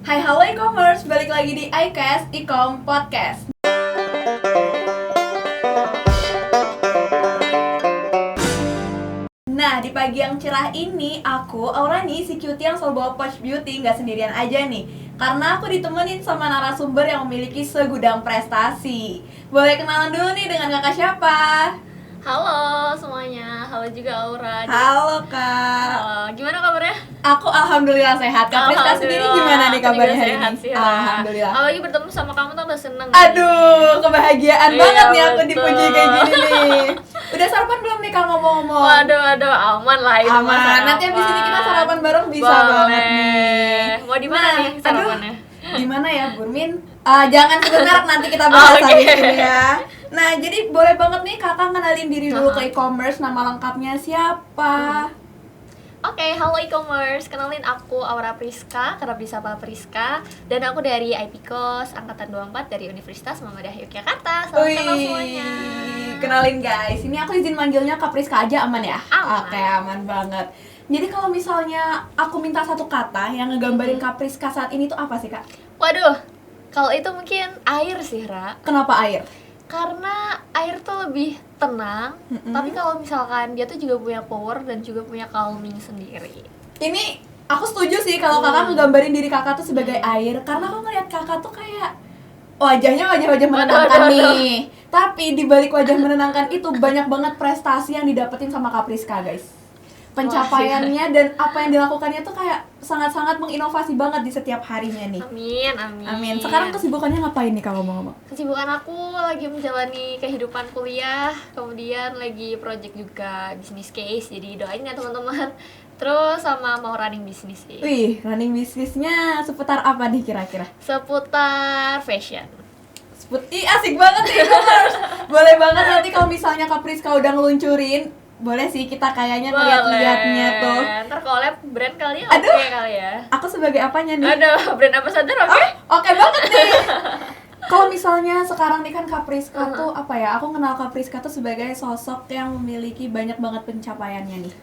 Hai halo e-commerce, balik lagi di iCast Ecom Podcast. Nah, di pagi yang cerah ini, aku, Aurani, si cutie yang selalu bawa pouch beauty, nggak sendirian aja nih. Karena aku ditemenin sama narasumber yang memiliki segudang prestasi. Boleh kenalan dulu nih dengan kakak siapa? Halo semuanya, halo juga Aura. Halo kak. Halo, gimana kabarnya? Aku alhamdulillah sehat. Kak Priska sendiri gimana nih kabarnya hari sehat ini? sih, Alhamdulillah. Apalagi bertemu sama kamu tuh udah seneng. Aduh, kebahagiaan Iya, banget nih aku betul. dipuji kayak gini nih. Udah sarapan belum nih Kak ngomong-ngomong? Waduh, aman lah itu. Aman. Nanti abis ini kita sarapan bareng bisa banget nih. Mau di mana nih sarapannya? Di mana ya, Burmin? Jangan sebut merek, nanti kita bahas Oke. habis ini ya. Nah, jadi boleh banget nih Kakak kenalin diri dulu ke e-commerce, nama lengkapnya siapa? Oke, halo e-commerce. Kenalin aku Aura Priska, kerap disapa Priska, dan aku dari IPKOS angkatan 24 dari Universitas Muhammadiyah Yogyakarta. Selamat kenal semuanya. Kenalin guys, ini aku izin manggilnya Kak Priska aja, aman ya? Aman. Oke, aman banget. Jadi kalau misalnya aku minta satu kata yang ngegambarin Kak Priska saat ini tuh apa sih Kak? Waduh, kalau itu mungkin air sih, Ra. Kenapa air? Karena air tuh lebih tenang, tapi kalau misalkan dia tuh juga punya power dan juga punya calming sendiri. Ini aku setuju sih kalau Kakak ngegambarin diri Kakak tuh sebagai air, karena aku ngeliat Kakak tuh kayak wajahnya wajah-wajah menenangkan nih. Tapi di balik wajah menenangkan itu banyak banget prestasi yang didapetin sama Kak Priska, guys. Pencapaiannya dan apa yang dilakukannya tuh kayak sangat-sangat menginovasi banget di setiap harinya nih. Amin. Sekarang kesibukannya ngapain nih Kak ngomong-ngomong? Kesibukan aku lagi menjalani kehidupan kuliah, kemudian lagi project juga bisnis case, jadi doain ya teman-teman. Terus sama mau running bisnis sih. Wih, running bisnisnya seputar apa nih kira-kira? Seputar fashion. Ih, asik banget nih e-commerce. Boleh banget nanti kalau misalnya Kak Priska udah ngeluncurin, boleh sih kita kayaknya lihat-lihatnya tuh. Ntar collab brand kali ya, Aduh. oke kali ya. Aku sebagai apanya nih? Aduh, brand ambassador oke? Oke banget nih. Kalau misalnya sekarang nih kan Kak Priska tuh apa ya? Aku kenal Kak Priska tuh sebagai sosok yang memiliki banyak banget pencapaiannya nih.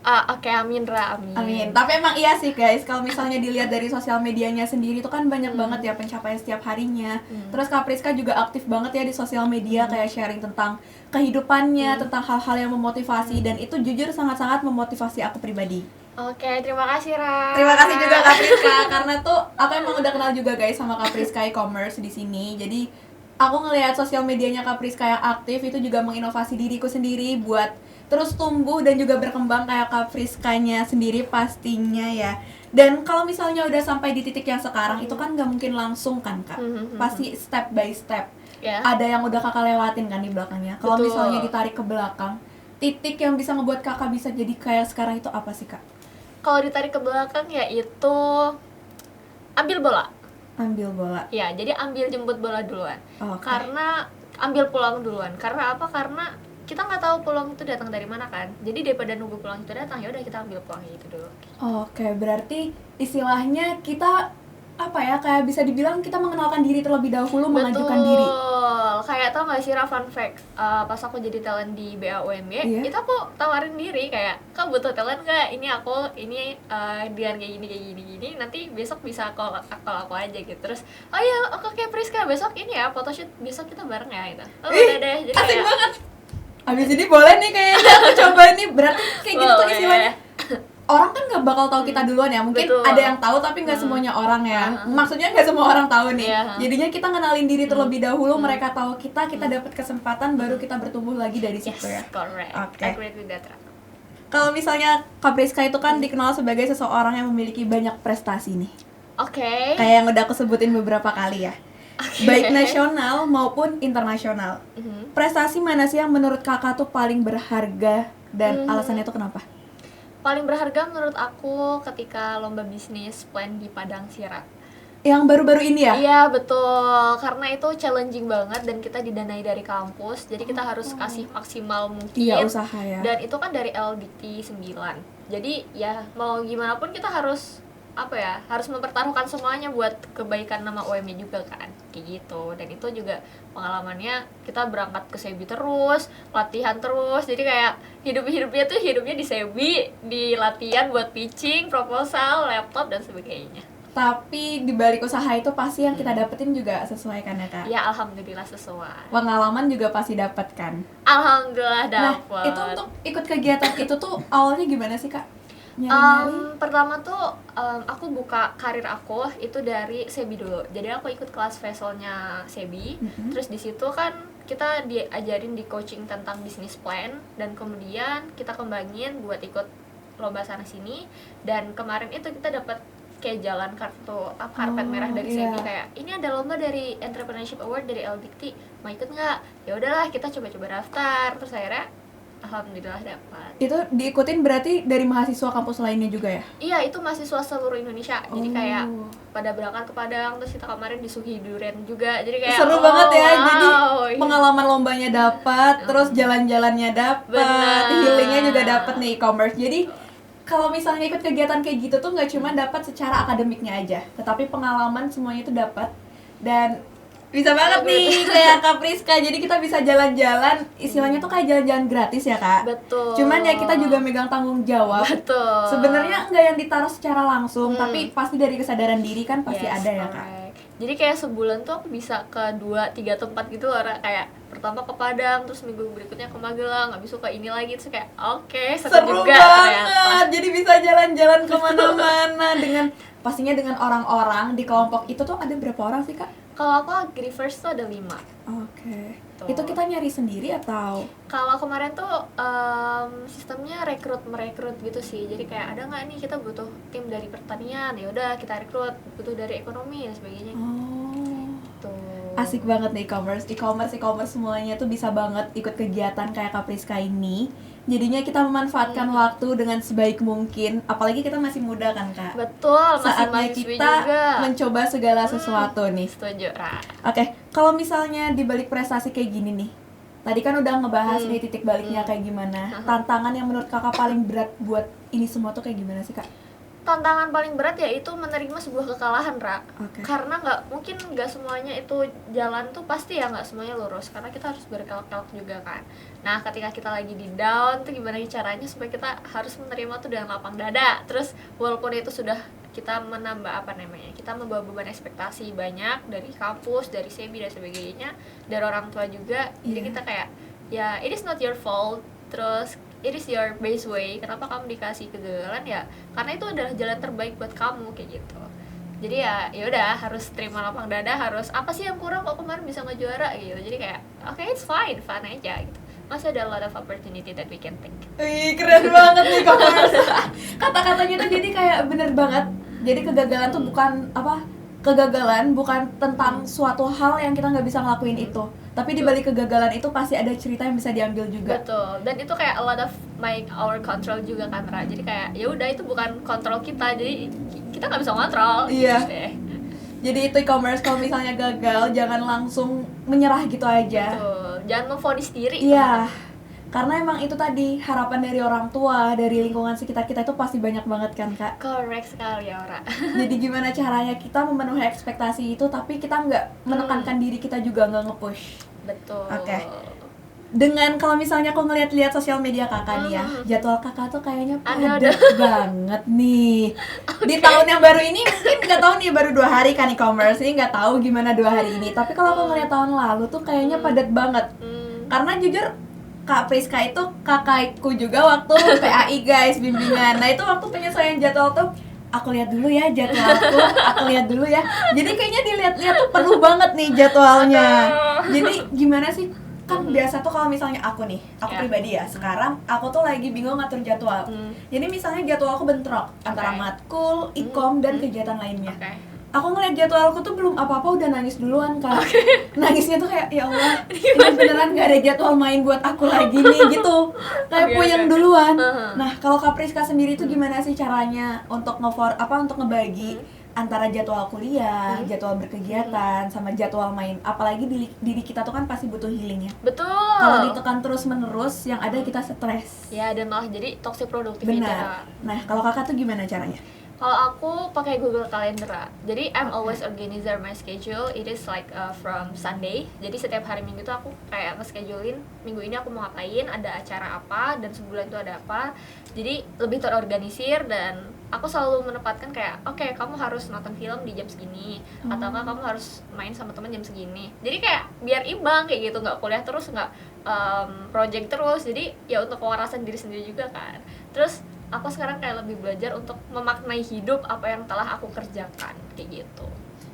Oke, amin Ra, amin. Amin. Tapi emang iya sih guys, kalau misalnya dilihat dari sosial medianya sendiri tuh kan banyak banget ya pencapaian setiap harinya. Terus Kak Priska juga aktif banget ya di sosial media kayak sharing tentang kehidupannya, tentang hal-hal yang memotivasi dan itu jujur sangat-sangat memotivasi aku pribadi. Oke, terima kasih Ra. Terima kasih juga Kak Priska karena tuh aku emang udah kenal juga guys sama Kak Priska e-commerce di sini. Jadi aku ngelihat sosial medianya Kak Priska yang aktif itu juga menginovasi diriku sendiri buat terus tumbuh dan juga berkembang kayak Kak Priskanya sendiri pastinya ya. Dan kalau misalnya udah sampai di titik yang sekarang itu kan nggak mungkin langsung kan Kak. Pasti step by step. Ya. Ada yang udah Kakak lewatin kan di belakangnya. Kalau Betul. misalnya ditarik ke belakang, titik yang bisa ngebuat Kakak bisa jadi kayak sekarang itu apa sih Kak? Kalau ditarik ke belakang ya itu ambil bola. Ambil bola. Ya, jadi ambil jemput bola duluan. Oke. Karena ambil peluang duluan. Karena apa? Karena kita nggak tahu peluang itu datang dari mana kan. Jadi daripada nunggu peluang itu datang, ya udah kita ambil peluangnya itu dulu. Oke, berarti istilahnya kita apa ya, kayak bisa dibilang kita mengenalkan diri terlebih dahulu, mengajukan diri. Betul. Kayak tau gak sih fun fact, pas aku jadi talent di BAUMB, Iya. itu aku tawarin diri kayak, "Kak butuh talent gak? Ini aku, ini Dian kayak gini, nanti besok bisa call aku aja gitu." Terus, "Oh iya, oke Priska, besok ini ya photoshoot, besok kita bareng ya." Gitu. Oh udah deh, jadi Asik kayak banget. Abis ini boleh nih kayaknya aku coba nih. Berarti kayak gitu tuh Boleh. istilahnya. Orang kan nggak bakal tahu kita duluan ya. Mungkin Betul. ada yang tahu tapi nggak semuanya orang ya. Maksudnya nggak semua orang tahu nih. Iya. Jadinya kita ngenalin diri terlebih dahulu, mereka tahu kita dapat kesempatan, baru kita bertumbuh lagi dari yes, situ ya. correct. Oke. Agree with that. Kalau misalnya Kak Priska itu kan dikenal sebagai seseorang yang memiliki banyak prestasi nih. Oke. Kayak yang udah aku sebutin beberapa kali ya. Baik nasional maupun internasional. Prestasi mana sih yang menurut kakak tuh paling berharga dan alasannya tuh kenapa? Paling berharga menurut aku ketika lomba bisnis plan di Padang Sirat. Yang baru-baru ini ya? Iya betul, karena itu challenging banget dan kita didanai dari kampus, jadi kita harus kasih maksimal mungkin. Iya, usaha ya. Dan itu kan dari LDT 9. Jadi ya mau gimana pun kita harus harus mempertaruhkan semuanya buat kebaikan nama UMY juga kan, kayak gitu. Dan itu juga pengalamannya, kita berangkat ke Sebi terus, latihan terus, jadi kayak hidupnya tuh hidupnya di Sebi, di latihan buat pitching, proposal, laptop dan sebagainya. Tapi di balik usaha itu pasti yang kita dapetin juga sesuai kan ya Kak? Ya alhamdulillah sesuai. Pengalaman juga pasti dapat kan? Alhamdulillah Nah, dapet. itu untuk ikut kegiatan itu tuh awalnya gimana sih Kak? Nyari-nyari? Pertama tuh aku buka karir aku itu dari Sebi dulu. Jadi aku ikut kelas Veselnya Sebi. Terus di situ kan kita diajarin di coaching tentang business plan, dan kemudian kita kembangin buat ikut lomba sana sini. Dan kemarin itu kita dapat kayak jalan karpet merah dari Sebi, kayak ini ada lomba dari Entrepreneurship Award dari LDikti, mau ikut nggak? Ya udahlah, kita coba-coba daftar. Terus akhirnya alhamdulillah dapat. Itu diikutin berarti dari mahasiswa kampus lainnya juga ya? Iya, itu mahasiswa seluruh Indonesia. Jadi kayak pada berangkat ke Padang, terus kita kemarin disuguhi durian juga. Jadi kayak seru banget ya. wow. Jadi pengalaman lombanya dapat, terus jalan-jalannya dapat, healingnya juga dapat nih e-commerce. Jadi kalau misalnya ikut kegiatan kayak gitu tuh nggak cuma dapat secara akademiknya aja, tetapi pengalaman semuanya itu dapat. Dan bisa banget nih kayak Kak Priska, jadi kita bisa jalan-jalan, istilahnya tuh kayak jalan-jalan gratis ya Kak. Betul. Cuman ya kita juga megang tanggung jawab. Betul. Sebenarnya enggak yang ditaruh secara langsung, tapi pasti dari kesadaran diri kan pasti ada ya Kak. Jadi kayak sebulan tuh aku bisa ke 2-3 tempat gitu loh, kayak pertama ke Padang, terus minggu berikutnya ke Magelang, habis itu ke ini lagi, terus kayak seru juga banget ternyata. Jadi bisa jalan-jalan kemana-mana dengan pastinya dengan orang-orang di kelompok itu tuh ada berapa orang sih Kak? Kalau aku Agrifers tuh ada 5. Oke. Itu kita nyari sendiri atau? Kalau kemarin tuh sistemnya merekrut gitu sih. Jadi kayak ada nggak nih kita butuh tim dari pertanian, ya udah kita rekrut, butuh dari ekonomi dan sebagainya. Tuh. Asik banget nih e-commerce semuanya tuh bisa banget ikut kegiatan kayak Kak Priska ini. Jadinya kita memanfaatkan waktu dengan sebaik mungkin, apalagi kita masih muda kan Kak. Betul, masih saatnya mahasiswi kita juga mencoba segala sesuatu nih. Setuju, Ra. Oke, kalau misalnya di balik prestasi kayak gini nih, tadi kan udah ngebahas nih titik baliknya kayak gimana. Tantangan yang menurut Kakak paling berat buat ini semua tuh kayak gimana sih Kak? Tantangan paling berat yaitu menerima sebuah kekalahan, Ra. Okay. Karena nggak semuanya itu jalan tuh pasti ya, nggak semuanya lurus, karena kita harus berkelak-kelak juga kan. Nah, ketika kita lagi di down tuh gimana caranya supaya kita harus menerima tuh dengan lapang dada. Terus walaupun itu sudah kita kita membawa beban ekspektasi banyak dari kampus, dari Sebi dan sebagainya, dari orang tua juga. Jadi kita kayak ya it is not your fault. Terus it is your best way. Kenapa kamu dikasih kegagalan ya? Karena itu adalah jalan terbaik buat kamu kayak gitu. Jadi ya udah harus terima lapang dada, harus apa sih yang kurang kok kemarin bisa ngejuara gitu. Jadi kayak it's fine aja gitu. Masih ada a lot of opportunity that we can take. Wih, keren banget nih kata-katanya tuh jadi kayak bener banget. Jadi kegagalan tuh bukan tentang suatu hal yang kita nggak bisa ngelakuin itu, tapi di balik kegagalan itu pasti ada cerita yang bisa diambil juga. Betul. Dan itu kayak a lot of our control juga kan, Ra. Jadi kayak ya udah itu bukan kontrol kita, jadi kita nggak bisa ngontrol. Iya. Gitu deh. Jadi itu e-commerce kalau misalnya gagal jangan langsung menyerah gitu aja. Betul. Jangan memvonis diri. Iya. Karena emang itu tadi harapan dari orang tua, dari lingkungan sekitar kita itu pasti banyak banget kan Kak. Correct sekali ya, Ora. Jadi gimana caranya kita memenuhi ekspektasi itu tapi kita nggak menekankan diri kita juga, nggak nge-push. Betul. Oke. Dengan kalau misalnya aku ngeliat-liat sosial media Kakak nih ya, jadwal Kakak tuh kayaknya padat banget nih. Di tahun yang baru ini mungkin nggak tahu nih, baru 2 hari kan e-commerce ini, nggak tahu gimana 2 hari ini. Tapi kalau aku ngeliat tahun lalu tuh kayaknya padat banget. Karena jujur Kak Priska itu kakakku juga waktu PAI guys, bimbingan. Nah itu waktu penyesuaian jadwal tuh aku lihat dulu ya jadwalku, aku lihat dulu ya. Jadi kayaknya dilihat-lihat tuh penuh banget nih jadwalnya. Jadi gimana sih? Kan biasa tuh kalau misalnya aku pribadi ya, sekarang aku tuh lagi bingung ngatur jadwal. Jadi misalnya jadwalku bentrok antara matkul, e-com dan kegiatan lainnya. Aku ngeliat jadwalku tuh belum apa-apa udah nangis duluan Kak. Nangisnya tuh kayak ya Allah, ini beneran gak ada jadwal main buat aku lagi nih gitu. Kayak puyeng duluan. Nah, kalau Kak Priska sendiri tuh gimana sih caranya untuk ngebagi antara jadwal kuliah, jadwal berkegiatan, sama jadwal main. Apalagi diri kita tuh kan pasti butuh healing ya. Betul. Kalau ditekan terus-menerus, yang ada kita stres. Ya, dan malah jadi toxic productivity. Benar. Nah, kalau Kakak tuh gimana caranya? Kalau aku pakai Google Calendar. Jadi I'm always organizer my schedule. It is like from Sunday. Jadi setiap hari Minggu tuh aku kayak nge-schedulein minggu ini aku mau ngapain, ada acara apa, dan sebulan tuh ada apa. Jadi lebih terorganisir dan aku selalu menempatkan kayak oke, kamu harus nonton film di jam segini, atau kamu harus main sama teman jam segini. Jadi kayak biar imbang kayak gitu, nggak kuliah terus, nggak project terus. Jadi ya untuk kewarasan diri sendiri juga kan. Terus aku sekarang kayak lebih belajar untuk memaknai hidup apa yang telah aku kerjakan kayak gitu.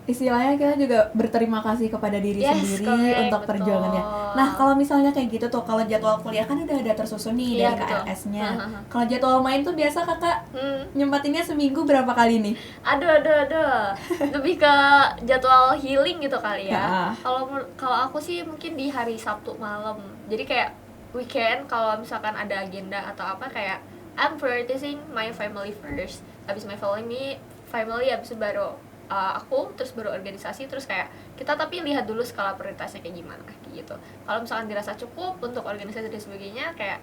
Istilahnya kita juga berterima kasih kepada diri sendiri correct, untuk betul. perjuangannya. Nah, kalau misalnya kayak gitu tuh, kalau jadwal kuliah kan udah ada tersusun nih dari KRS-nya. Kalau jadwal main tuh biasa kakak nyempatinnya seminggu berapa kali nih? Aduh. Lebih ke jadwal healing gitu kali ya. Kalau aku sih mungkin di hari Sabtu malam. Jadi kayak weekend kalau misalkan ada agenda atau apa, kayak I'm prioritizing my family first. Habis my family habis itu baru aku, terus baru organisasi, terus kayak kita tapi lihat dulu skala prioritasnya kayak gimana kayak gitu. Kalau misalkan dirasa cukup untuk organisasi dan sebagainya, kayak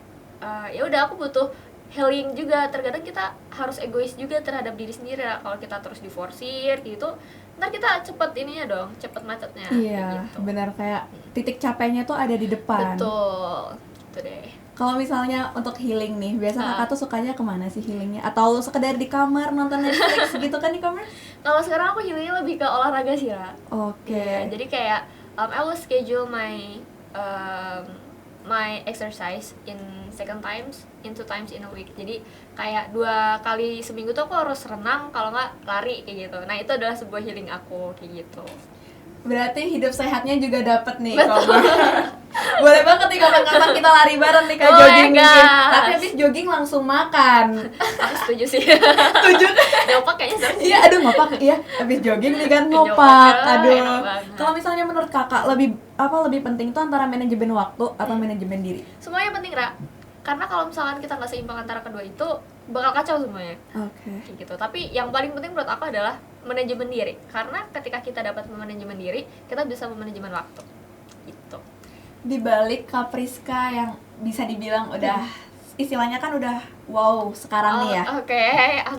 ya udah aku butuh healing juga. Terkadang kita harus egois juga terhadap diri sendiri lah. Kalau kita terus diforsir gitu, ntar kita cepet macetnya. Iya, gitu. benar, kayak titik capeknya tuh ada di depan. Betul, gitu deh. Kalau misalnya untuk healing nih, biasa kakak tuh sukanya kemana sih healingnya? Atau sekedar di kamar nonton Netflix gitu kan di kamar? Kalau sekarang aku healingnya lebih ke olahraga sih, Ra. Oke. Yeah, jadi kayak I will schedule my exercise in 2 times in a week. Jadi kayak 2 kali seminggu tuh aku harus renang, kalau nggak lari kayak gitu. Nah itu adalah sebuah healing aku kayak gitu. Berarti hidup sehatnya juga dapet nih. Boleh banget nih kapan-kapan kita lari bareng nih, kayak jogging mungkin. Tapi habis jogging langsung makan. Aku setuju sih. Setuju kan? Ngopak kayaknya seru. Iya, aduh ngopak. Iya, habis jogging nih kan ngopak. Aduh. Kalau misalnya menurut kakak lebih penting tuh antara manajemen waktu atau manajemen diri? Semuanya penting, Ra. Karena kalau misalkan kita nggak seimbang antara kedua itu, bakal kacau semuanya. Oke. Kayak gitu. Tapi yang paling penting menurut aku adalah manajemen diri. Karena ketika kita dapat manajemen diri, kita bisa memanajemen waktu. Gitu. Di balik Kapriska yang bisa dibilang udah istilahnya kan udah wow sekarang nih ya. Oke.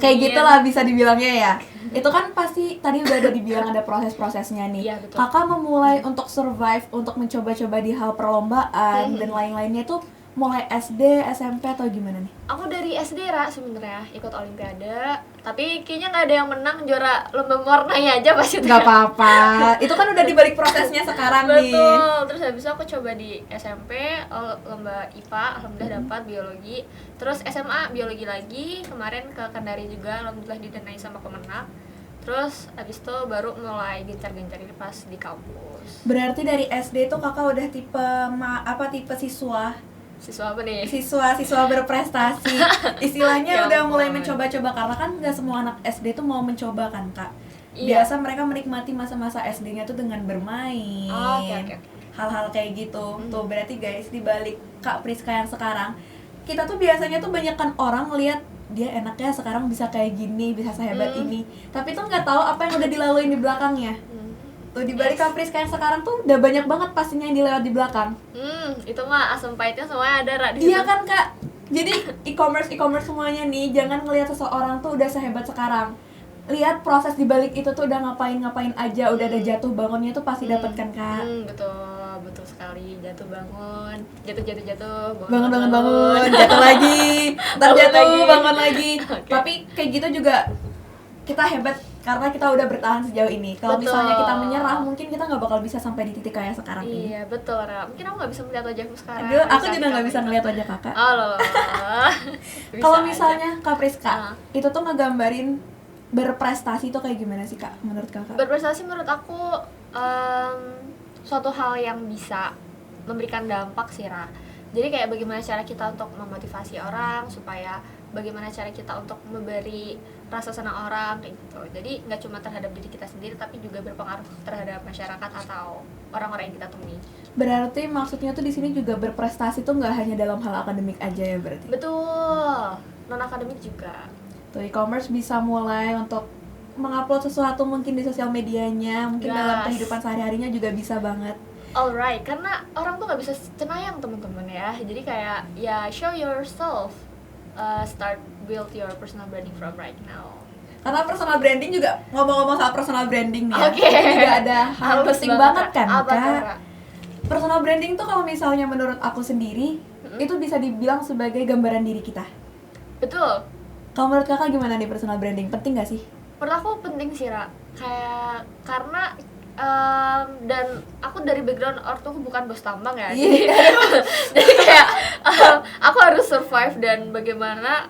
Kayak gitulah bisa dibilangnya ya. Itu kan pasti tadi udah ada dibilang ada proses-prosesnya nih. Iya, betul. Kakak memulai untuk survive, untuk mencoba-coba di hal perlombaan dan lain-lainnya tuh mulai SD, SMP atau gimana nih? Aku dari SD, Ra, sebenarnya ikut olimpiade, tapi kayaknya nggak ada yang menang, juara lomba mewarnai aja pas itu. Nggak apa-apa, itu kan udah dibalik prosesnya sekarang nih. Betul, terus habis itu aku coba di SMP, lomba IPA, alhamdulillah dapat biologi. Terus SMA biologi lagi, kemarin ke Kendari juga, alhamdulillah didanai sama Kemenak. Terus habis itu baru mulai gencar-gencar ini pas di kampus. Berarti dari SD tuh kakak udah tipe Siswa apa nih? Siswa berprestasi. Istilahnya Ya udah mulai ampun. mencoba-coba, karena kan nggak semua anak SD tuh mau mencoba kan kak. Iya. Biasa mereka menikmati masa-masa SD-nya tuh dengan bermain. Oke. Hal-hal kayak gitu. Tuh berarti guys, di balik Kak Priska yang sekarang, kita tuh biasanya tuh banyak kan orang ngelihat dia enaknya sekarang bisa kayak gini, bisa sehebat ini. Tapi tuh nggak tahu apa yang udah dilaluin di belakangnya. Tuh di balik Kak Priska yang sekarang tuh udah banyak banget pastinya yang dilewat di belakang. Itu mah asam pahitnya semuanya ada, Ra, di situ. Iya kan kak, jadi e-commerce semuanya nih, jangan ngelihat seseorang tuh udah sehebat sekarang. Lihat proses di balik itu tuh udah ngapain aja, udah ada jatuh bangunnya tuh pasti dapet kan kak. Betul sekali, jatuh bangun, jatuh, bangun, jatuh lagi, ntar Bangun jatuh, lagi. bangun lagi. Oke. Tapi kayak gitu juga kita hebat karena kita udah bertahan sejauh ini. Kalau Betul. misalnya kita menyerah, mungkin kita nggak bakal bisa sampai di titik kayak sekarang ini. Iya, betul, Ra. Mungkin aku nggak bisa melihat wajahku sekarang. Aduh, aku juga nggak bisa ngeliat wajah kakak. Halo. Kalau misalnya Kak Priska, itu tuh ngegambarin berprestasi tuh kayak gimana sih kak menurut kakak? Berprestasi menurut aku suatu hal yang bisa memberikan dampak sih, Ra. Jadi kayak bagaimana cara kita untuk memotivasi orang, supaya bagaimana cara kita untuk memberi rasa senang orang kayak gitu. Jadi nggak cuma terhadap diri kita sendiri, tapi juga berpengaruh terhadap masyarakat atau orang-orang yang kita temui. Berarti maksudnya tuh di sini juga berprestasi tuh nggak hanya dalam hal akademik aja ya berarti? Betul, non akademik juga. Tuh e-commerce bisa mulai untuk mengupload sesuatu mungkin di sosial medianya, mungkin dalam kehidupan sehari-harinya juga bisa banget. Alright, karena orang tuh nggak bisa cenayang teman-teman ya. Jadi kayak ya show yourself, start build your personal branding from right now. Karena personal branding juga, ngomong-ngomong soal personal branding nih ya, Oke. itu juga ada hal Halus penting banget kan Apa tuh, kak. Ra? Personal branding tuh kalau misalnya menurut aku sendiri, itu bisa dibilang sebagai gambaran diri kita. Betul. Kalau menurut kakak gimana nih personal branding? Penting gak sih? Menurut aku penting sih, Ra. Kayak karena dan aku dari background ortuku bukan bos tambang ya. Jadi kayak aku harus survive, dan bagaimana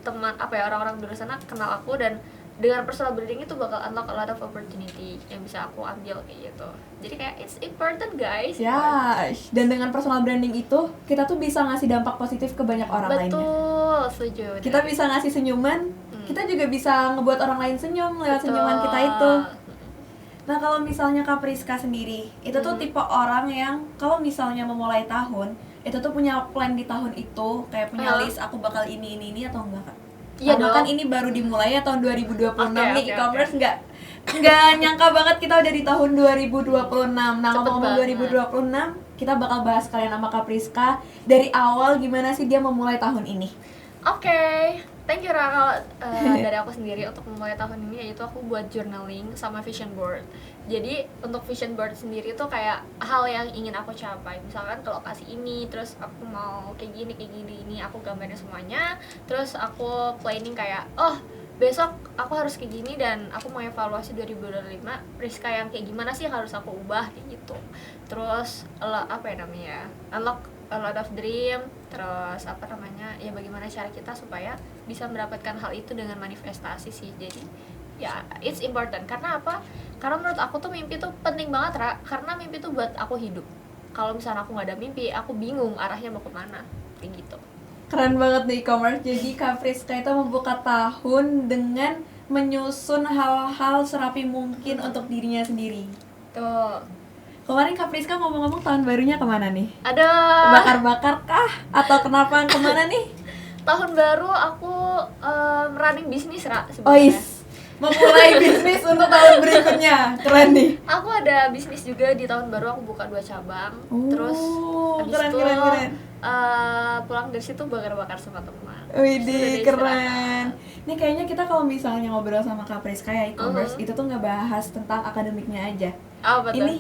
teman orang-orang di luar sana kenal aku, dan dengan personal branding itu bakal unlock a lot of opportunity yang bisa aku ambil kayak gitu. Jadi kayak it's important guys. Ya, dan dengan personal branding itu kita tuh bisa ngasih dampak positif ke banyak orang lainnya. Betul, setuju. Kita bisa ngasih senyuman, kita juga bisa ngebuat orang lain senyum lewat senyuman kita itu. Nah, kalau misalnya Kak Priska sendiri, itu tuh tipe orang yang kalau misalnya memulai tahun, itu tuh punya plan di tahun itu, kayak punya list aku bakal ini atau enggak, Kak? Iya Karena dong. kan ini baru dimulai ya tahun 2026 nih, Oke. e-commerce nggak nyangka banget kita udah di tahun 2026. Nah, ngomong-ngomong 2026, kita bakal bahas kalian sama Kak Priska dari awal gimana sih dia memulai tahun ini. Oke, thank you Ra. Kalau dari aku sendiri untuk memulai tahun ini, yaitu aku buat journaling sama vision board. Jadi untuk vision board sendiri tuh kayak hal yang ingin aku capai. Misalkan ke lokasi ini, terus aku mau kayak gini ini, aku gambarin semuanya. Terus aku planning kayak, oh besok aku harus kayak gini, dan aku mau evaluasi 2025 Priska yang kayak gimana sih yang harus aku ubah kayak gitu. Terus unlock a lot of dream. Terus ya bagaimana cara kita supaya bisa mendapatkan hal itu dengan manifestasi sih. Jadi ya it's important. Karena apa? Karena menurut aku tuh mimpi tuh penting banget, Ra. Karena mimpi tuh buat aku hidup. Kalau misalnya aku nggak ada mimpi, aku bingung arahnya mau kemana kayak gitu. Keren banget nih e-commerce. Jadi Kak Priska itu membuka tahun dengan menyusun hal-hal serapi mungkin untuk dirinya sendiri. Tuh. Kemarin Kak Priska ngomong-ngomong tahun barunya kemana nih? Ada Bakar-bakar kah? Atau kenapa kemana nih? tahun baru aku running bisnis, Ra, Oh sebenarnya. memulai bisnis untuk tahun berikutnya. Keren nih. Aku ada bisnis juga di tahun baru, aku buka 2 cabang. Terus habis keren, itu keren. Pulang dari situ bakar-bakar sama teman. Widih, keren. Ini kayaknya kita kalau misalnya ngobrol sama Kak Priska ya e-commerce, itu tuh nggak bahas tentang akademiknya aja. Betul. Ini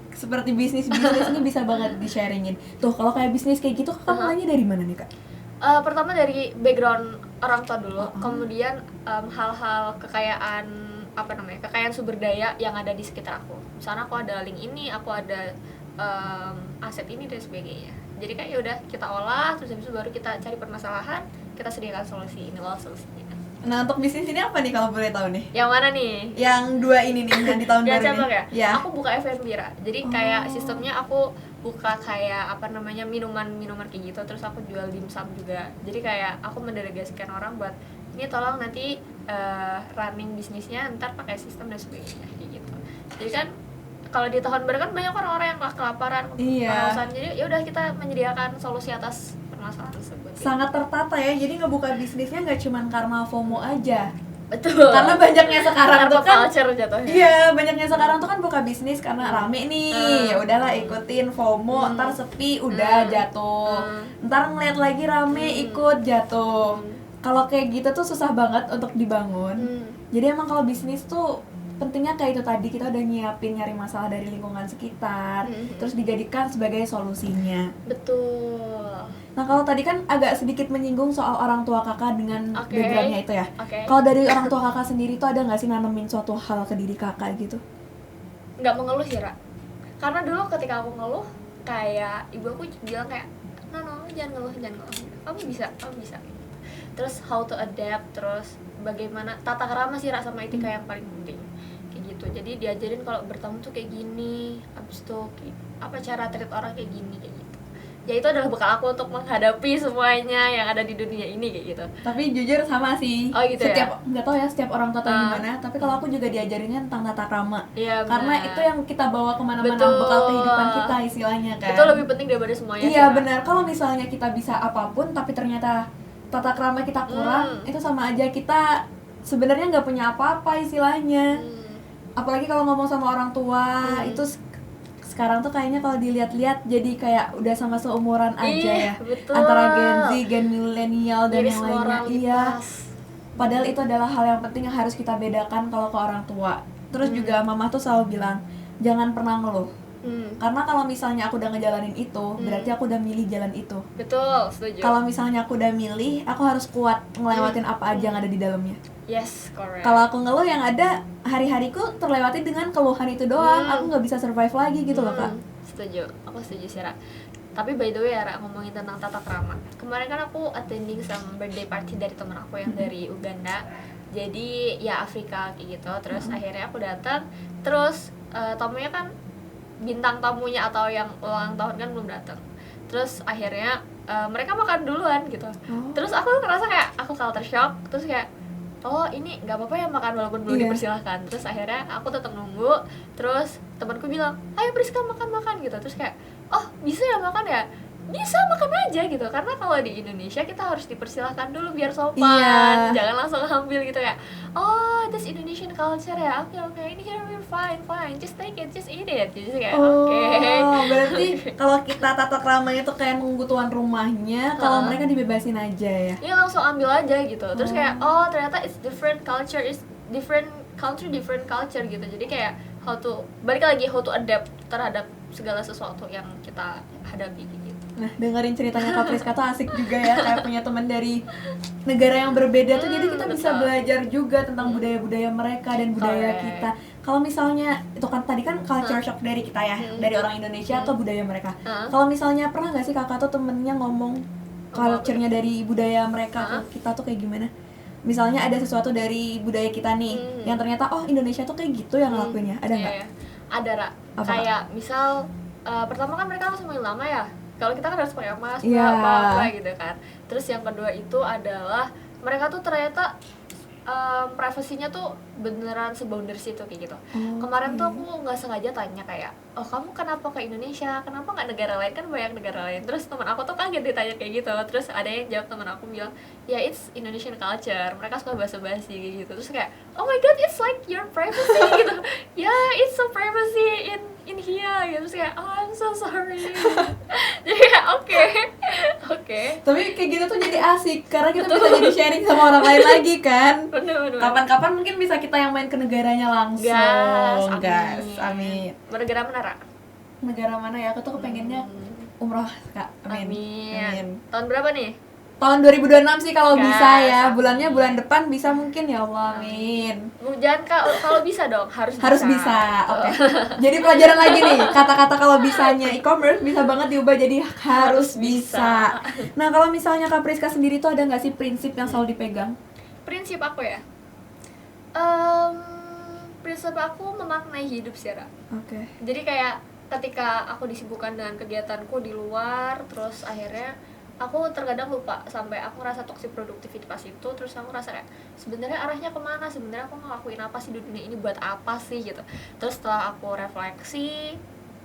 seperti bisnis ini bisa banget di-sharingin. Tuh, kalau kayak bisnis kayak gitu Kakak mulainya dari mana nih, Kak? Pertama dari background orang tua dulu, kemudian hal-hal kekayaan kekayaan sumber daya yang ada di sekitar aku. Misalnya aku ada link ini, aku ada aset ini dan sebagainya. Jadi kayak udah kita olah, terus habis itu baru kita cari permasalahan, kita sediakan solusi. Ini loh solusinya. Nah, untuk bisnis ini apa nih kalau boleh tahu nih? Yang mana nih? Yang 2 ini nih, yang di tahun baru cabang nih. ya? Aku buka F&B, Ra. Jadi kayak sistemnya aku buka kayak minuman kayak gitu, terus aku jual dimsum juga. Jadi kayak aku mendelegasikan orang buat ini tolong nanti running bisnisnya ntar pakai sistem dan sebagainya kayak gitu. Jadi kan kalau di tahun baru kan banyak orang-orang yang kelaparan, kehausan. Jadi ya udah kita menyediakan solusi atas permasalahan tersebut. Sangat tertata ya. Jadi ngebuka bisnisnya nggak cuma karena FOMO aja. Betul. Karena banyaknya sekarang tuh kan culture jatuhnya. Iya, banyaknya sekarang tuh kan buka bisnis karena rame nih. Ya udahlah ikutin FOMO, ntar sepi udah jatuh. Ntar ngeliat lagi rame ikut jatuh. Kalau kayak gitu tuh susah banget untuk dibangun. Jadi emang kalau bisnis tuh pentingnya kayak itu tadi, kita udah nyiapin nyari masalah dari lingkungan sekitar, terus dijadikan sebagai solusinya. Betul. Nah, kalau tadi kan agak sedikit menyinggung soal orang tua kakak dengan backgroundnya itu ya. Okay. Kalau dari orang tua kakak sendiri tuh ada nggak sih nanemin suatu hal ke diri kakak gitu? Nggak mengeluh sih, Ra. Karena dulu ketika aku ngeluh, kayak ibu aku bilang kayak, no, jangan ngeluh. Kamu bisa. Terus how to adapt, terus bagaimana tata krama sih, Ra, sama etika yang paling penting. Kayak gitu. Jadi diajarin kalau bertamu tuh kayak gini, abis itu cara treat orang kayak gini kayak gitu. Ya itu adalah bekal aku untuk menghadapi semuanya yang ada di dunia ini kayak gitu. Tapi jujur sama sih. Oh gitu setiap, nggak tahu ya setiap orang tua gimana, tapi kalau aku juga diajarinnya tentang tata krama. Iya, karena itu yang kita bawa kemana-mana, bekal kehidupan kita istilahnya kan. Itu lebih penting daripada semuanya. Iya benar. Kalau misalnya kita bisa apapun tapi ternyata tata krama kita kurang, itu sama aja kita sebenarnya nggak punya apa-apa istilahnya. Apalagi kalau ngomong sama orang tua, itu sekarang tuh kayaknya kalau dilihat-lihat jadi kayak udah sama seumuran aja ya. Betul. Antara Gen Z, Gen milenial dan yang lainnya. Iya. Padahal itu adalah hal yang penting yang harus kita bedakan kalau ke orang tua. Terus juga mama tuh selalu bilang, jangan pernah ngeluh. Karena kalau misalnya aku udah ngejalanin itu, berarti aku udah milih jalan itu. Betul, setuju. Kalau misalnya aku udah milih, aku harus kuat ngelewatin apa aja yang ada di dalamnya. Yes, correct. Kalau aku ngeluh, yang ada hari-hariku terlewati dengan keluhan itu doang. Aku nggak bisa survive lagi gitu loh, Kak. Setuju, aku setuju sih, Ra. Tapi by the way ya, Ra, ngomongin tentang tata krama. Kemarin kan aku attending some birthday party dari temen aku yang dari Uganda. Jadi ya Afrika kayak gitu. Terus akhirnya aku datang. Terus tamunya kan bintang tamunya atau yang ulang tahun kan belum datang. Terus akhirnya mereka makan duluan gitu. Terus aku ngerasa kayak aku culture shock. Terus kayak oh ini nggak apa-apa ya makan walaupun belum dipersilahkan. Terus akhirnya aku tetap nunggu. Terus temanku bilang ayo Priska makan gitu. Terus kayak oh bisa ya makan ya, bisa makan aja gitu. Karena kalau di Indonesia kita harus dipersilahkan dulu biar sopan, jangan langsung ambil gitu ya. Oh this Indonesian culture ya, oke ini here we're fine, just take it, just eat it. Jadi kayak berarti kalau kita tata krama itu kayak nunggu tuan rumahnya, kalau mereka dibebasin aja ya. Iya langsung ambil aja gitu. Terus kayak oh ternyata it's different culture, is different country, different culture gitu. Jadi kayak how to adapt terhadap segala sesuatu yang kita hadapi gitu. Nah, dengerin ceritanya Kak Priska tuh asik juga ya, kayak punya teman dari negara yang berbeda tuh, jadi kita bisa belajar juga tentang budaya-budaya mereka dan budaya kita. Kalau misalnya itu kan tadi kan culture shock dari kita ya, dari orang Indonesia ke budaya mereka. Kalau misalnya pernah nggak sih kakak tuh temennya ngomong culture-nya dari budaya mereka ke kita tuh kayak gimana? Misalnya ada sesuatu dari budaya kita nih, yang ternyata oh Indonesia tuh kayak gitu yang ngelakuinnya, ada nggak? Ada, Ra. Kayak misal pertama kan mereka langsung main lama ya. Kalau kita kan harus pakai emas, apa gitu kan. Terus yang kedua itu adalah mereka tuh ternyata privasinya tuh beneran se-boundaries itu kayak gitu. Kemarin tuh aku nggak sengaja tanya kayak, oh kamu kenapa ke Indonesia? Kenapa nggak negara lain? Kan banyak negara lain. Terus teman aku tuh kaget ditanya kayak gitu. Terus ada yang jawab teman aku bilang, ya it's Indonesian culture. Mereka suka basa-basi kayak gitu. Terus kayak, oh my god, it's like your privacy gitu. Yeah, it's so privacy in here gitu. Terus kayak, oh I'm so sorry. Jadi kayak oke. Tapi kayak gitu tuh jadi asik karena kita bisa jadi sharing sama orang lain lagi kan. Bener. Kapan-kapan mungkin bisa kita yang main ke negaranya langsung. Gas, amin. Negara mana, Ra? Negara mana ya? Aku tuh kepengennya umroh, Kak. Amin. Tahun berapa nih? Tahun 2026 sih kalau bisa ya. Bulannya bulan depan bisa mungkin ya Allah, amin. Jangan kalau bisa dong, harus bisa. Oke. Jadi pelajaran lagi nih, kata-kata kalau bisanya e-commerce bisa banget diubah jadi harus bisa. Nah, kalau misalnya Kak Priska sendiri tuh ada nggak sih prinsip yang selalu dipegang? Prinsip aku ya? Prinsip aku memaknai hidup sih, Ra. Oke. Jadi kayak ketika aku disibukkan dengan kegiatanku di luar, terus akhirnya aku terkadang lupa sampai aku ngerasa toxic productivity pas itu. Terus aku ngerasa kayak sebenarnya arahnya kemana, sebenarnya aku ngelakuin apa sih di dunia ini, buat apa sih gitu. Terus setelah aku refleksi,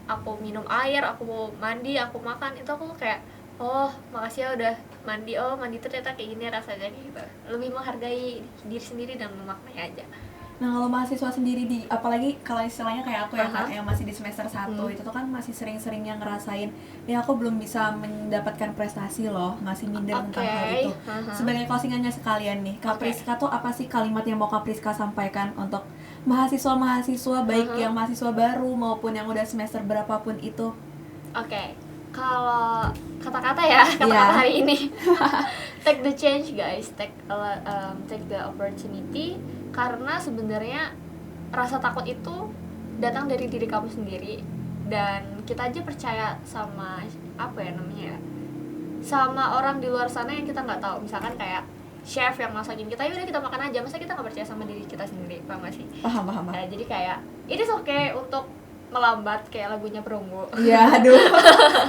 aku minum air, aku mandi, aku makan, itu aku kayak oh makasih ya udah mandi, oh mandi ternyata kayak gini rasanya gitu. Lebih menghargai diri sendiri dan memaknai aja. Nah, kalau mahasiswa sendiri apalagi kalau istilahnya kayak aku ya Kak, yang masih di semester 1 itu tuh kan masih sering-seringnya ngerasain ya aku belum bisa mendapatkan prestasi loh, masih minder tentang hal itu. Sebagai closingannya sekalian nih, Kak Priska tuh apa sih kalimat yang mau Kak Priska sampaikan untuk mahasiswa-mahasiswa baik yang mahasiswa baru maupun yang udah semester berapapun itu? Kalau kata-kata hari ini take the change guys, take the opportunity. Karena sebenarnya rasa takut itu datang dari diri kamu sendiri, dan kita aja percaya sama sama orang di luar sana yang kita nggak tahu. Misalkan kayak chef yang masakin kita, yaudah kita makan aja, masa kita nggak percaya sama diri kita sendiri, paham gak sih? Paham. Nah, jadi kayak it is okay untuk melambat kayak lagunya Perunggu. Iya, aduh.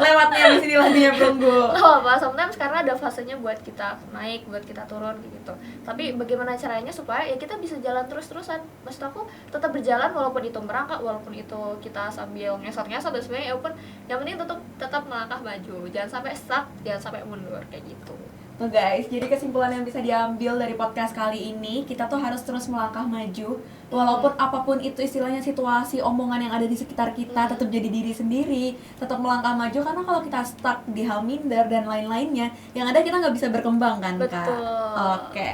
Lewatnya di sini lagunya Perunggu. Loh, apa? Sometimes karena ada fasenya buat kita naik, buat kita turun gitu. Tapi bagaimana caranya supaya ya kita bisa jalan terus-terusan. Maksud aku tetap berjalan walaupun itu merangkak, walaupun itu kita sambil ngesot-ngesot dan sebagainya, ya pun yang penting tetap melangkah maju. Jangan sampai stuck, jangan sampai mundur kayak gitu. Tuh guys, jadi kesimpulan yang bisa diambil dari podcast kali ini, kita tuh harus terus melangkah maju. Walaupun apapun itu istilahnya situasi, omongan yang ada di sekitar kita, tetap jadi diri sendiri, tetap melangkah maju. Karena kalau kita stuck di hal minder dan lain-lainnya, yang ada kita nggak bisa berkembang kan, Kak? Betul. Oke.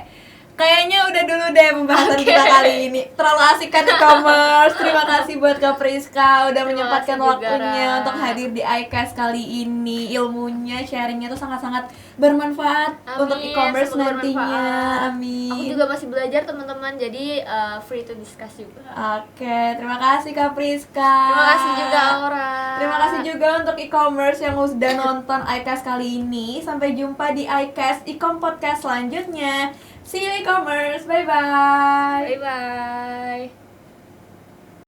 kayaknya udah dulu deh pembahasan Oke. kita kali ini. Terlalu asik kan e-commerce. Terima kasih buat Kak Priska udah Terima menyempatkan kasih juga, waktunya Ra. untuk hadir di iCast kali ini. Ilmunya, sharingnya tuh sangat-sangat bermanfaat Amin, untuk e-commerce semoga nantinya. bermanfaat. Amin. Aku juga masih belajar teman-teman, jadi free to discuss juga. Oke, terima kasih Kak Priska. Terima kasih juga Aura. Terima kasih juga untuk e-commerce yang sudah nonton iCast kali ini. Sampai jumpa di iCast e-com podcast selanjutnya. See you e-commerce. Bye bye. Bye bye.